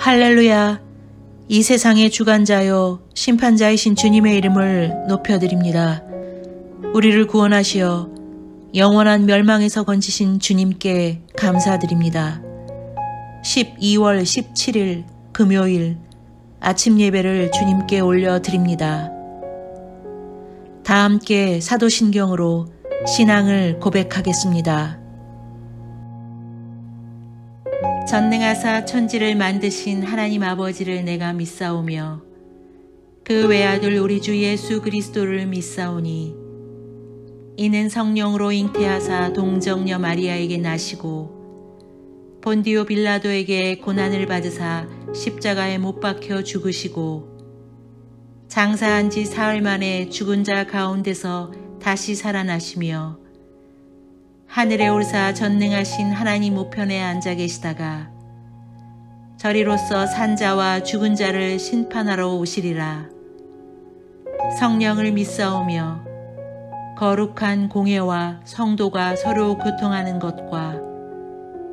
할렐루야! 이 세상의 주관자요 심판자이신 주님의 이름을 높여드립니다. 우리를 구원하시어 영원한 멸망에서 건지신 주님께 감사드립니다. 12월 17일 금요일 아침 예배를 주님께 올려드립니다. 다 함께 사도신경으로 신앙을 고백하겠습니다. 전능하사 천지를 만드신 하나님 아버지를 내가 믿사오며 그 외아들 우리 주 예수 그리스도를 믿사오니 이는 성령으로 잉태하사 동정녀 마리아에게 나시고 본디오 빌라도에게 고난을 받으사 십자가에 못 박혀 죽으시고 장사한 지 사흘 만에 죽은 자 가운데서 다시 살아나시며 하늘에 오르사 전능하신 하나님 우편에 앉아 계시다가 저리로서 산자와 죽은 자를 심판하러 오시리라. 성령을 믿사오며 거룩한 공회와 성도가 서로 교통하는 것과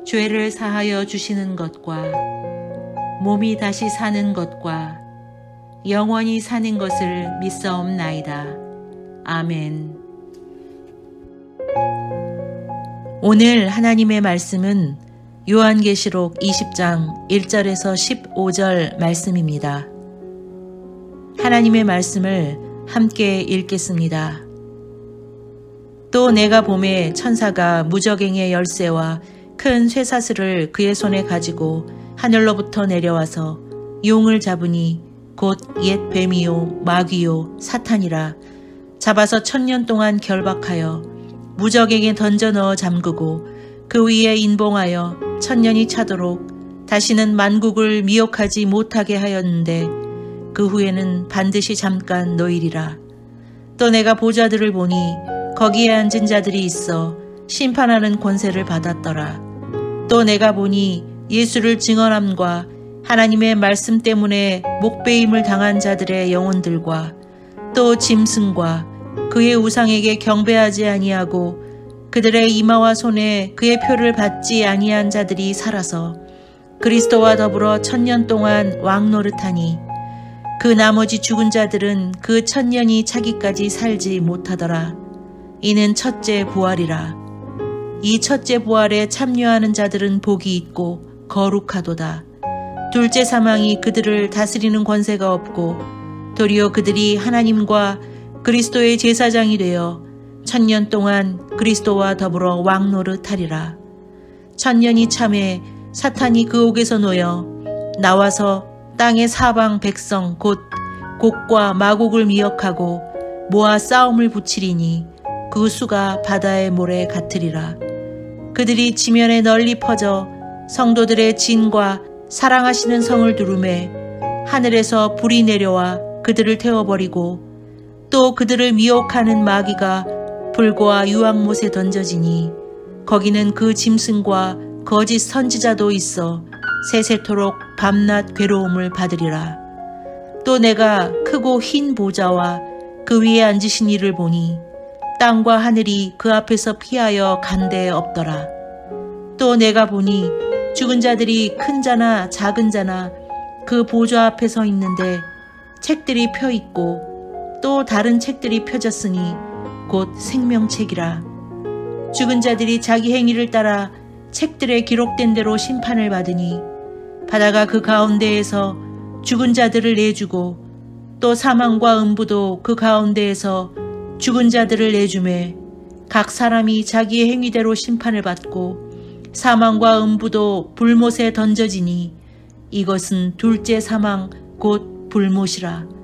죄를 사하여 주시는 것과 몸이 다시 사는 것과 영원히 사는 것을 믿사옵나이다. 아멘. 오늘 하나님의 말씀은 요한계시록 20장 1절에서 15절 말씀입니다. 하나님의 말씀을 함께 읽겠습니다. 또 내가 보매 천사가 무저갱의 열쇠와 큰 쇠사슬을 그의 손에 가지고 하늘로부터 내려와서 용을 잡으니 곧 옛 뱀이요 마귀요 사탄이라 잡아서 1000년 동안 결박하여 무적에게 던져 넣어 잠그고 그 위에 인봉하여 1000년이 차도록 다시는 만국을 미혹하지 못하게 하였는데 그 후에는 반드시 잠깐 놓이리라. 또 내가 보좌들을 보니 거기에 앉은 자들이 있어 심판하는 권세를 받았더라. 또 내가 보니 예수를 증언함과 하나님의 말씀 때문에 목베임을 당한 자들의 영혼들과 또 짐승과 그의 우상에게 경배하지 아니하고 그들의 이마와 손에 그의 표를 받지 아니한 자들이 살아서 그리스도와 더불어 1000년 동안 왕노릇하니 그 나머지 죽은 자들은 그 1000년이 차기까지 살지 못하더라. 이는 첫째 부활이라. 이 첫째 부활에 참여하는 자들은 복이 있고 거룩하도다. 둘째 사망이 그들을 다스리는 권세가 없고 도리어 그들이 하나님과 그리스도의 제사장이 되어 1000년 동안 그리스도와 더불어 왕노릇하리라. 1000년이 참에 사탄이 그 옥에서 놓여 나와서 땅의 사방 백성 곧 곡과 마곡을 미혹하고 모아 싸움을 붙이리니 그 수가 바다의 모래 같으리라. 그들이 지면에 널리 퍼져 성도들의 진과 사랑하시는 성을 두르매 하늘에서 불이 내려와 그들을 태워버리고 또 그들을 미혹하는 마귀가 불과 유황못에 던져지니 거기는 그 짐승과 거짓 선지자도 있어 세세토록 밤낮 괴로움을 받으리라. 또 내가 크고 흰 보좌와 그 위에 앉으신 이를 보니 땅과 하늘이 그 앞에서 피하여 간데 없더라. 또 내가 보니 죽은 자들이 큰 자나 작은 자나 그 보좌 앞에 서 있는데 책들이 펴 있고 또 다른 책들이 펴졌으니 곧 생명책이라. 죽은 자들이 자기 행위를 따라 책들에 기록된 대로 심판을 받으니 바다가 그 가운데에서 죽은 자들을 내주고 또 사망과 음부도 그 가운데에서 죽은 자들을 내주매 각 사람이 자기의 행위대로 심판을 받고 사망과 음부도 불못에 던져지니 이것은 둘째 사망 곧 불못이라.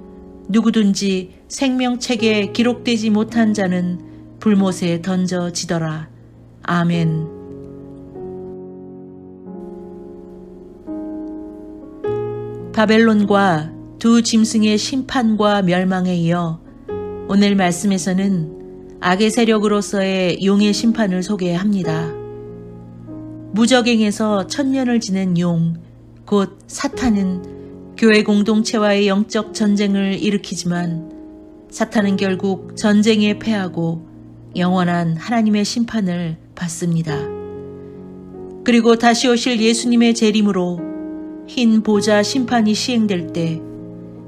누구든지 생명책에 기록되지 못한 자는 불못에 던져지더라. 아멘. 바벨론과 두 짐승의 심판과 멸망에 이어 오늘 말씀에서는 악의 세력으로서의 용의 심판을 소개합니다. 무저갱에서 1000년을 지낸 용, 곧 사탄은 교회 공동체와의 영적 전쟁을 일으키지만 사탄은 결국 전쟁에 패하고 영원한 하나님의 심판을 받습니다. 그리고 다시 오실 예수님의 재림으로 흰 보좌 심판이 시행될 때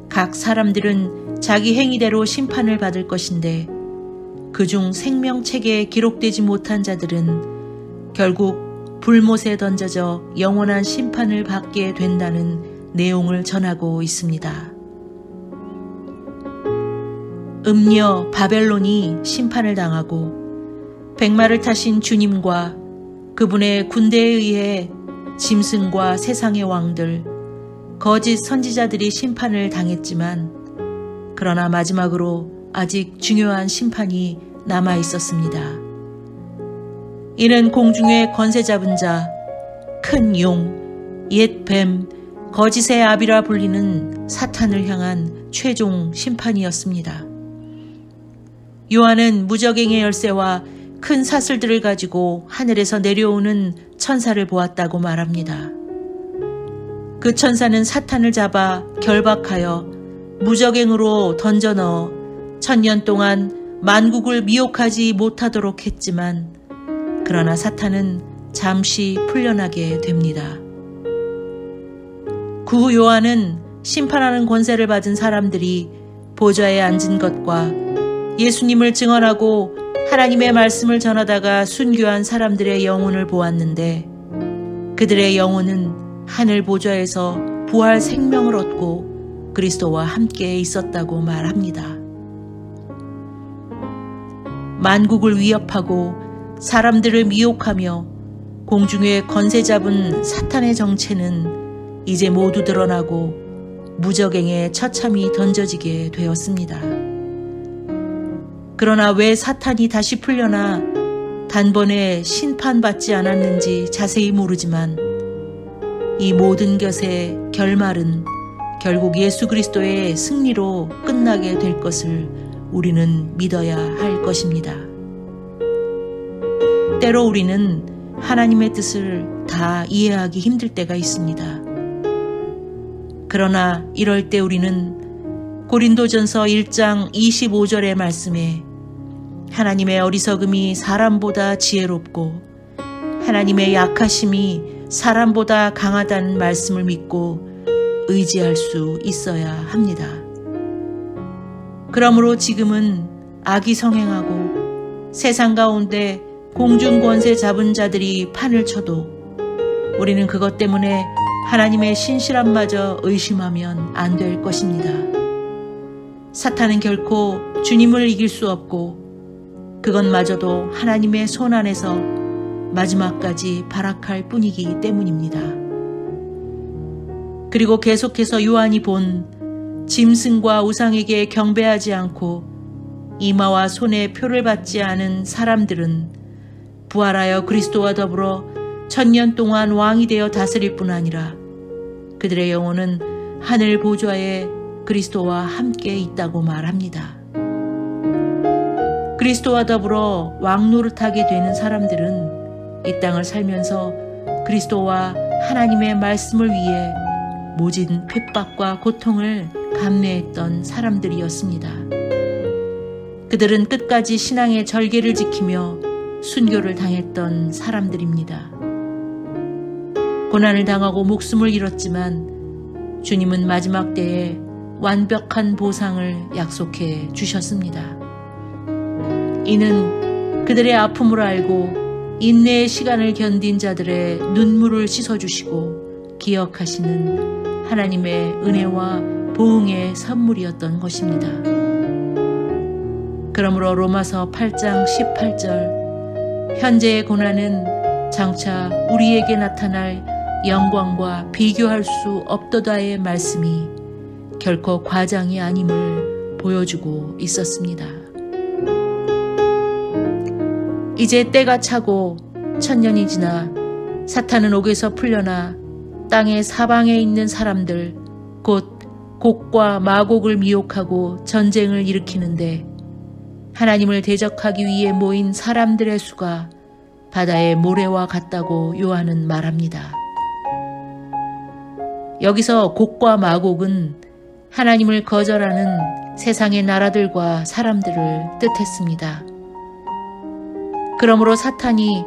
각 사람들은 자기 행위대로 심판을 받을 것인데 그중 생명책에 기록되지 못한 자들은 결국 불못에 던져져 영원한 심판을 받게 된다는 내용을 전하고 있습니다. 음녀 바벨론이 심판을 당하고 백마를 타신 주님과 그분의 군대에 의해 짐승과 세상의 왕들, 거짓 선지자들이 심판을 당했지만 그러나 마지막으로 아직 중요한 심판이 남아 있었습니다. 이는 공중의 권세 잡은 자, 큰 용, 옛 뱀, 거짓의 아비라 불리는 사탄을 향한 최종 심판이었습니다. 요한은 무저갱의 열쇠와 큰 사슬들을 가지고 하늘에서 내려오는 천사를 보았다고 말합니다. 그 천사는 사탄을 잡아 결박하여 무저갱으로 던져 넣어 1000년 동안 만국을 미혹하지 못하도록 했지만 그러나 사탄은 잠시 풀려나게 됩니다. 그 후 요한은 심판하는 권세를 받은 사람들이 보좌에 앉은 것과 예수님을 증언하고 하나님의 말씀을 전하다가 순교한 사람들의 영혼을 보았는데 그들의 영혼은 하늘 보좌에서 부활 생명을 얻고 그리스도와 함께 있었다고 말합니다. 만국을 위협하고 사람들을 미혹하며 공중에 권세 잡은 사탄의 정체는 이제 모두 드러나고 무저갱에 처참히 던져지게 되었습니다. 그러나 왜 사탄이 다시 풀려나 단번에 심판받지 않았는지 자세히 모르지만 이 모든 것의 결말은 결국 예수 그리스도의 승리로 끝나게 될 것을 우리는 믿어야 할 것입니다. 때로 우리는 하나님의 뜻을 다 이해하기 힘들 때가 있습니다. 그러나 이럴 때 우리는 고린도전서 1장 25절의 말씀에 하나님의 어리석음이 사람보다 지혜롭고 하나님의 약하심이 사람보다 강하다는 말씀을 믿고 의지할 수 있어야 합니다. 그러므로 지금은 악이 성행하고 세상 가운데 공중 권세 잡은 자들이 판을 쳐도 우리는 그것 때문에 하나님의 신실함마저 의심하면 안 될 것입니다. 사탄은 결코 주님을 이길 수 없고 그것마저도 하나님의 손 안에서 마지막까지 발악할 뿐이기 때문입니다. 그리고 계속해서 요한이 본 짐승과 우상에게 경배하지 않고 이마와 손에 표를 받지 않은 사람들은 부활하여 그리스도와 더불어 1000년 동안 왕이 되어 다스릴 뿐 아니라 그들의 영혼은 하늘 보좌에 그리스도와 함께 있다고 말합니다. 그리스도와 더불어 왕 노릇하게 되는 사람들은 이 땅을 살면서 그리스도와 하나님의 말씀을 위해 모진 핍박과 고통을 감내했던 사람들이었습니다. 그들은 끝까지 신앙의 절개를 지키며 순교를 당했던 사람들입니다. 고난을 당하고 목숨을 잃었지만 주님은 마지막 때에 완벽한 보상을 약속해 주셨습니다. 이는 그들의 아픔을 알고 인내의 시간을 견딘 자들의 눈물을 씻어주시고 기억하시는 하나님의 은혜와 보응의 선물이었던 것입니다. 그러므로 로마서 8장 18절 현재의 고난은 장차 우리에게 나타날 영광과 비교할 수 없도다의 말씀이 결코 과장이 아님을 보여주고 있었습니다. 이제 때가 차고 1000년이 지나 사탄은 옥에서 풀려나 땅의 사방에 있는 사람들 곧 곡과 마곡을 미혹하고 전쟁을 일으키는데 하나님을 대적하기 위해 모인 사람들의 수가 바다의 모래와 같다고 요한은 말합니다. 여기서 곡과 마곡은 하나님을 거절하는 세상의 나라들과 사람들을 뜻했습니다. 그러므로 사탄이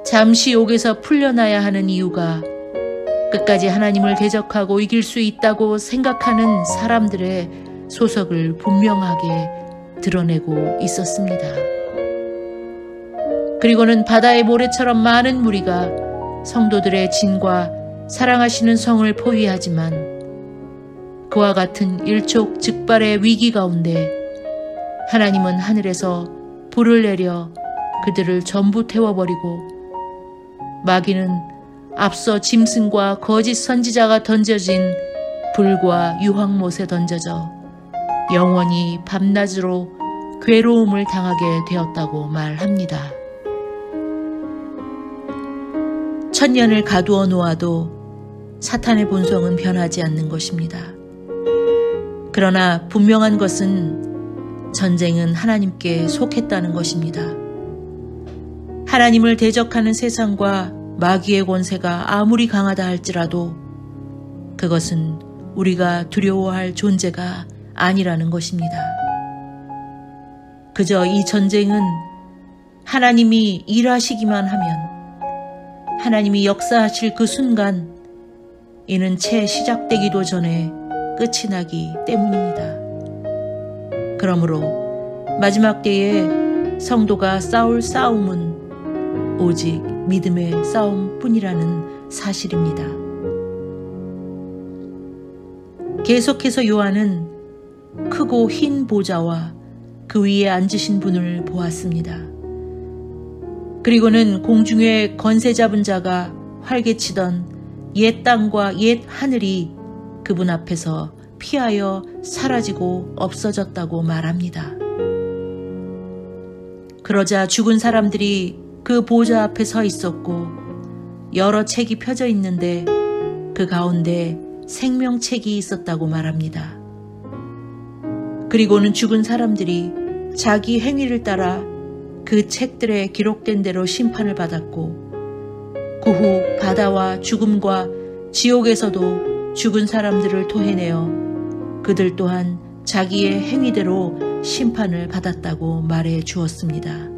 잠시 옥에서 풀려나야 하는 이유가 끝까지 하나님을 대적하고 이길 수 있다고 생각하는 사람들의 소석을 분명하게 드러내고 있었습니다. 그리고는 바다의 모래처럼 많은 무리가 성도들의 진과 사랑하시는 성을 포위하지만 그와 같은 일촉즉발의 위기 가운데 하나님은 하늘에서 불을 내려 그들을 전부 태워버리고 마귀는 앞서 짐승과 거짓 선지자가 던져진 불과 유황못에 던져져 영원히 밤낮으로 괴로움을 당하게 되었다고 말합니다. 천년을 가두어 놓아도 사탄의 본성은 변하지 않는 것입니다. 그러나 분명한 것은 전쟁은 하나님께 속했다는 것입니다. 하나님을 대적하는 세상과 마귀의 권세가 아무리 강하다 할지라도 그것은 우리가 두려워할 존재가 아니라는 것입니다. 그저 이 전쟁은 하나님이 일하시기만 하면, 하나님이 역사하실 그 순간 이는 채 시작되기도 전에 끝이 나기 때문입니다. 그러므로 마지막 때에 성도가 싸울 싸움은 오직 믿음의 싸움뿐이라는 사실입니다. 계속해서 요한은 크고 흰 보좌와 그 위에 앉으신 분을 보았습니다. 그리고는 공중에 권세 잡은 자가 활개치던 옛 땅과 옛 하늘이 그분 앞에서 피하여 사라지고 없어졌다고 말합니다. 그러자 죽은 사람들이 그 보좌 앞에 서 있었고 여러 책이 펴져 있는데 그 가운데 생명책이 있었다고 말합니다. 그리고는 죽은 사람들이 자기 행위를 따라 그 책들에 기록된 대로 심판을 받았고 그 후 바다와 죽음과 지옥에서도 죽은 사람들을 토해내어 그들 또한 자기의 행위대로 심판을 받았다고 말해 주었습니다.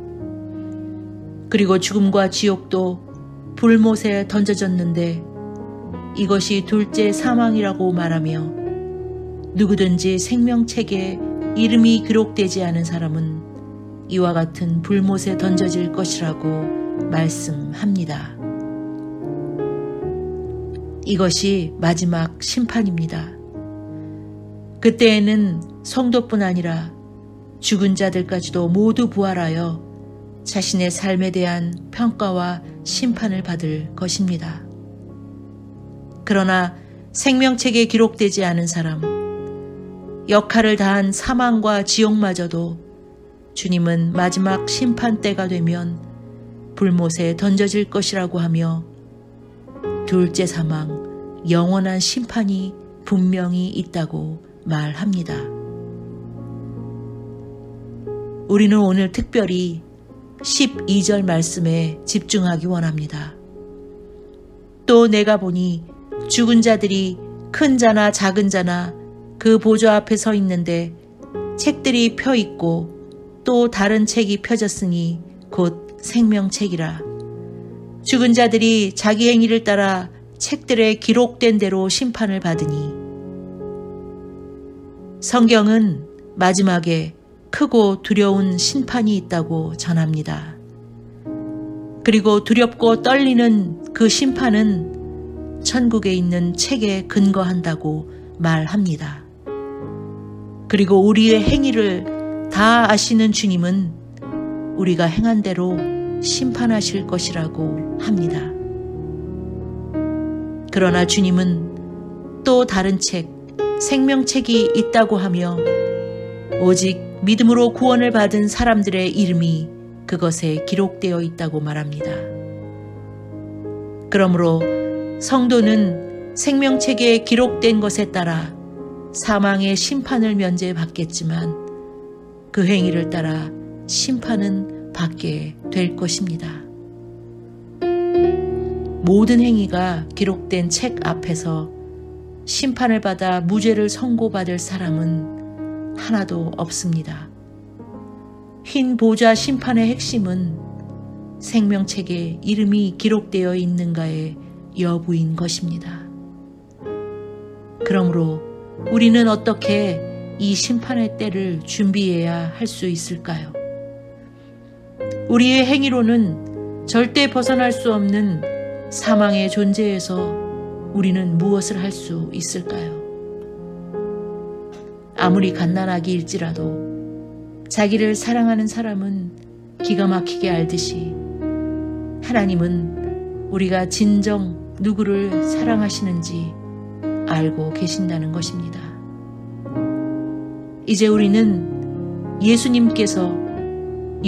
그리고 죽음과 지옥도 불못에 던져졌는데 이것이 둘째 사망이라고 말하며 누구든지 생명책에 이름이 기록되지 않은 사람은 이와 같은 불못에 던져질 것이라고 말씀합니다. 이것이 마지막 심판입니다. 그때에는 성도뿐 아니라 죽은 자들까지도 모두 부활하여 자신의 삶에 대한 평가와 심판을 받을 것입니다. 그러나 생명책에 기록되지 않은 사람, 역할을 다한 사망과 지옥마저도 주님은 마지막 심판 때가 되면 불못에 던져질 것이라고 하며 둘째 사망, 영원한 심판이 분명히 있다고 말합니다. 우리는 오늘 특별히 12절 말씀에 집중하기 원합니다. 또 내가 보니 죽은 자들이 큰 자나 작은 자나 그 보좌 앞에 서 있는데 책들이 펴 있고 또 다른 책이 펴졌으니 곧 생명책이라. 죽은 자들이 자기 행위를 따라 책들에 기록된 대로 심판을 받으니. 성경은 마지막에 크고 두려운 심판이 있다고 전합니다. 그리고 두렵고 떨리는 그 심판은 천국에 있는 책에 근거한다고 말합니다. 그리고 우리의 행위를 다 아시는 주님은 우리가 행한 대로 심판하실 것이라고 합니다. 그러나 주님은 또 다른 책, 생명책이 있다고 하며 오직 믿음으로 구원을 받은 사람들의 이름이 그것에 기록되어 있다고 말합니다. 그러므로 성도는 생명책에 기록된 것에 따라 사망의 심판을 면제받겠지만 그 행위를 따라 심판은 받게 될 것입니다. 모든 행위가 기록된 책 앞에서 심판을 받아 무죄를 선고받을 사람은 하나도 없습니다. 흰 보좌 심판의 핵심은 생명책에 이름이 기록되어 있는가에 여부인 것입니다. 그러므로 우리는 어떻게 이 심판의 때를 준비해야 할 수 있을까요? 우리의 행위로는 절대 벗어날 수 없는 사망의 존재에서 우리는 무엇을 할 수 있을까요? 아무리 갓난아기일지라도 자기를 사랑하는 사람은 기가 막히게 알듯이 하나님은 우리가 진정 누구를 사랑하시는지 알고 계신다는 것입니다. 이제 우리는 예수님께서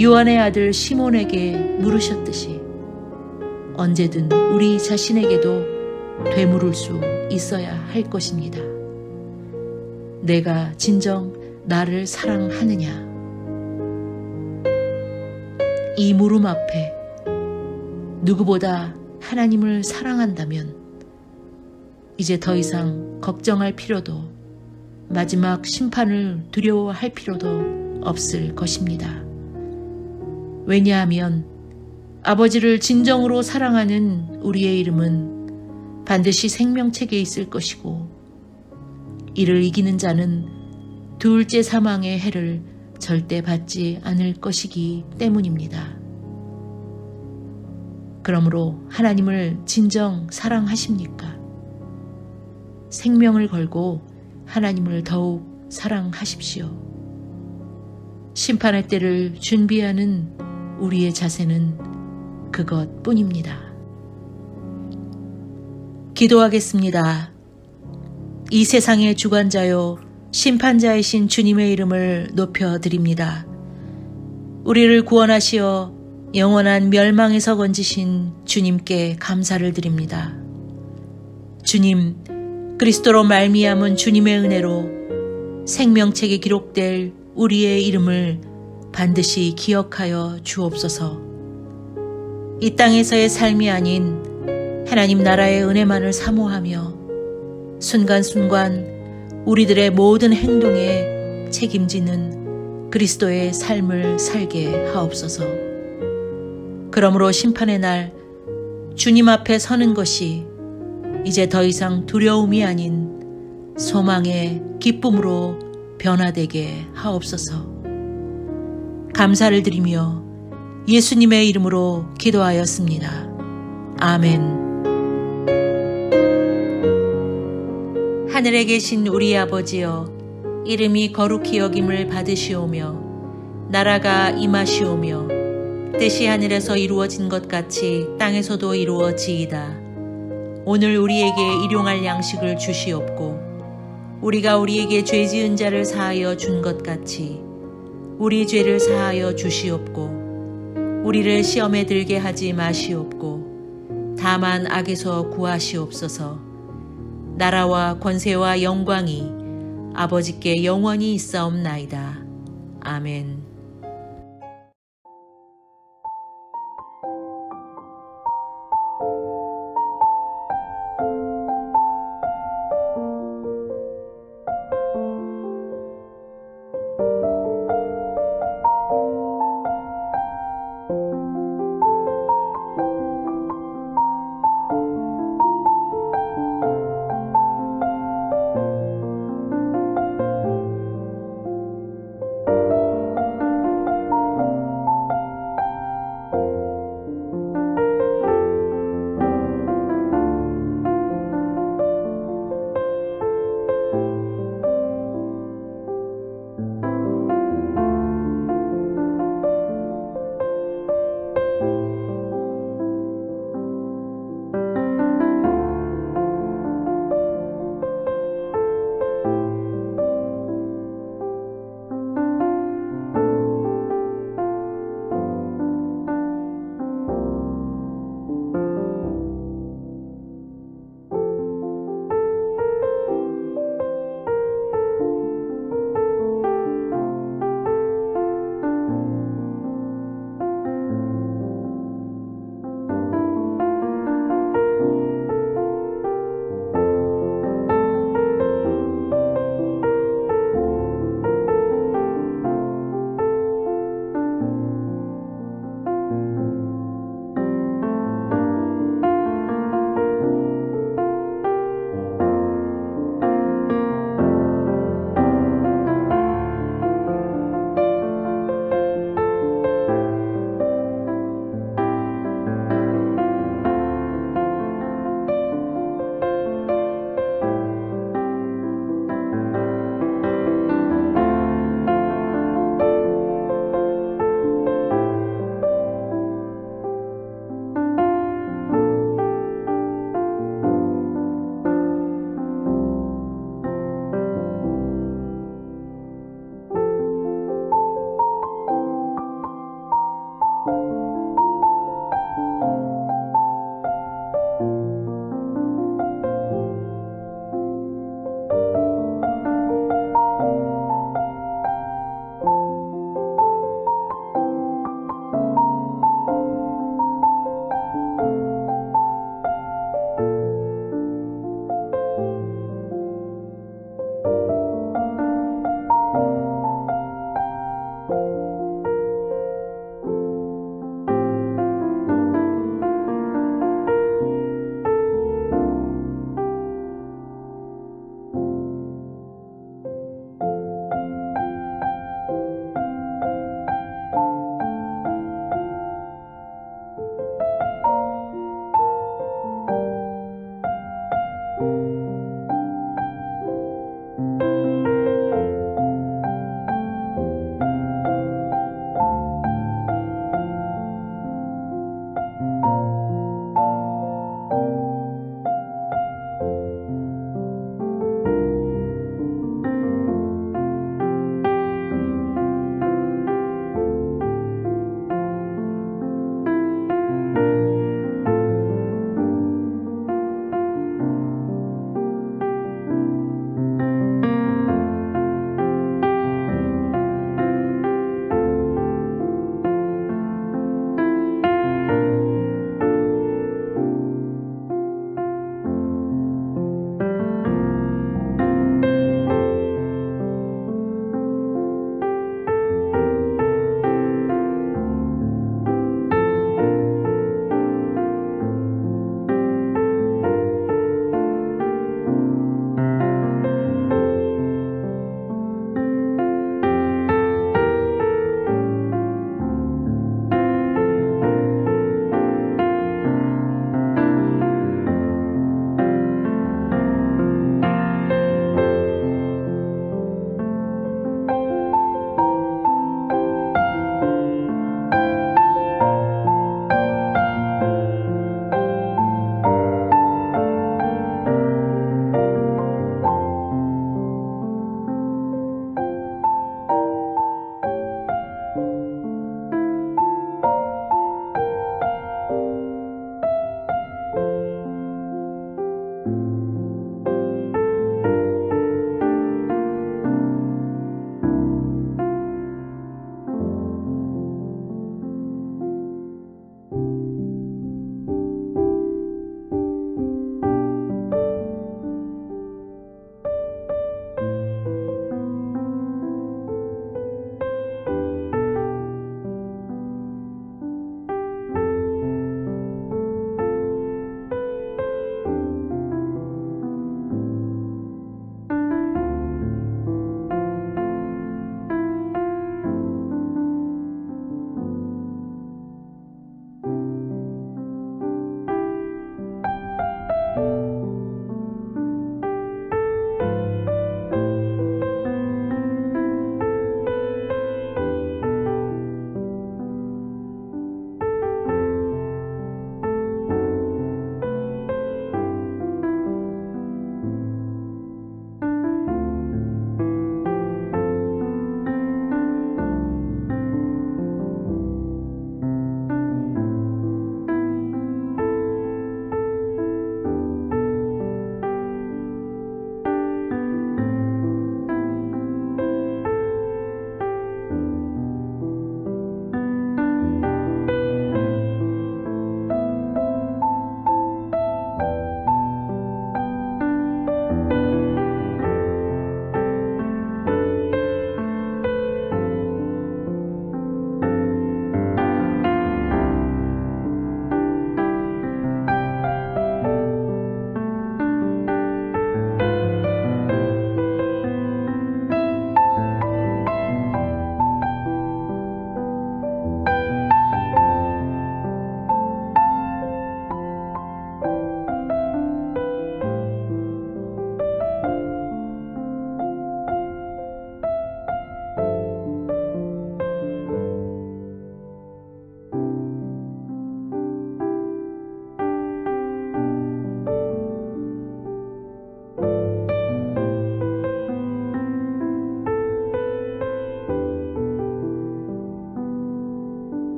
요한의 아들 시몬에게 물으셨듯이 언제든 우리 자신에게도 되물을 수 있어야 할 것입니다. 내가 진정 나를 사랑하느냐? 이 물음 앞에 누구보다 하나님을 사랑한다면 이제 더 이상 걱정할 필요도 마지막 심판을 두려워할 필요도 없을 것입니다. 왜냐하면 아버지를 진정으로 사랑하는 우리의 이름은 반드시 생명책에 있을 것이고 이를 이기는 자는 둘째 사망의 해를 절대 받지 않을 것이기 때문입니다. 그러므로 하나님을 진정 사랑하십니까? 생명을 걸고 하나님을 더욱 사랑하십시오. 심판의 때를 준비하는 우리의 자세는 그것뿐입니다. 기도하겠습니다. 이 세상의 주관자요 심판자이신 주님의 이름을 높여드립니다. 우리를 구원하시어 영원한 멸망에서 건지신 주님께 감사를 드립니다. 주님, 그리스도로 말미암은 주님의 은혜로 생명책에 기록될 우리의 이름을 반드시 기억하여 주옵소서. 이 땅에서의 삶이 아닌 하나님 나라의 은혜만을 사모하며 순간순간 우리들의 모든 행동에 책임지는 그리스도의 삶을 살게 하옵소서. 그러므로 심판의 날 주님 앞에 서는 것이 이제 더 이상 두려움이 아닌 소망의 기쁨으로 변화되게 하옵소서. 감사를 드리며 예수님의 이름으로 기도하였습니다. 아멘. 하늘에 계신 우리 아버지여, 이름이 거룩히 여김을 받으시오며 나라가 임하시오며 뜻이 하늘에서 이루어진 것 같이 땅에서도 이루어지이다. 오늘 우리에게 일용할 양식을 주시옵고 우리가 우리에게 죄 지은 자를 사하여 준 것 같이 우리 죄를 사하여 주시옵고 우리를 시험에 들게 하지 마시옵고 다만 악에서 구하시옵소서. 나라와 권세와 영광이 아버지께 영원히 있사옵나이다. 아멘.